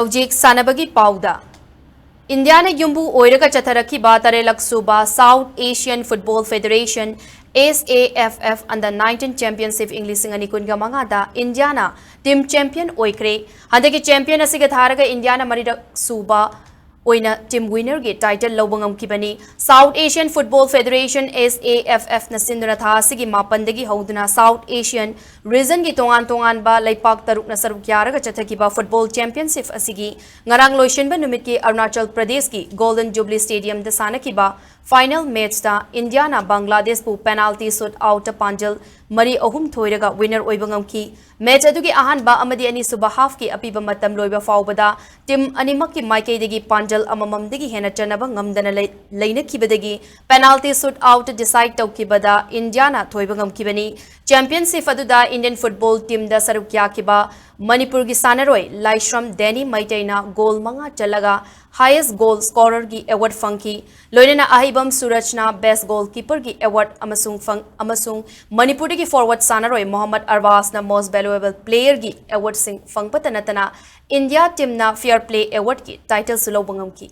Hojik sanabagi pauda. India ne yumbu oiraga chatharakhiba tarelak suba South Asian Football Federation SAFF under 19 Championship English Singanikun Gamangada India na team champion Oikhre handaki champion asiga tharaga India na maridak suba oina team winner ge title lobangam kibani South Asian Football Federation SAFF na sinduna tha asigi mapandagi hoduna South Asian region gi tongan ba laipak taruk na saruk yaraga chathakiba football championship asigi ngarang loishin ba numit ki Arunachal Pradesh ki Golden Jubilee Stadium da sanakiba final match da India na Bangladesh pu penalty shoot out panjal mari ahum thoiraga winner oibangam ki match adugi ahan ba amadi ani suba half ki apiba matam loiba fawbada team animak ki maikei degi panjal amamam degi hena chanaba ngamdana leina kibadegi penalty shoot out decide tawkibada India na thoibangam kibani championship aduda Indian football team da sarukya kiba Manipur gi sanaroi Laishram Deni Maitaina goal manga chalaga highest goal scorer gi award fangki loinena ahibam Surajna best goalkeeper gi award amasung Manipur gi forward sanaroi Mohammad Arbas na most valuable player gi award sing fangpatanatana India team na fair play award ki title sulobangam ki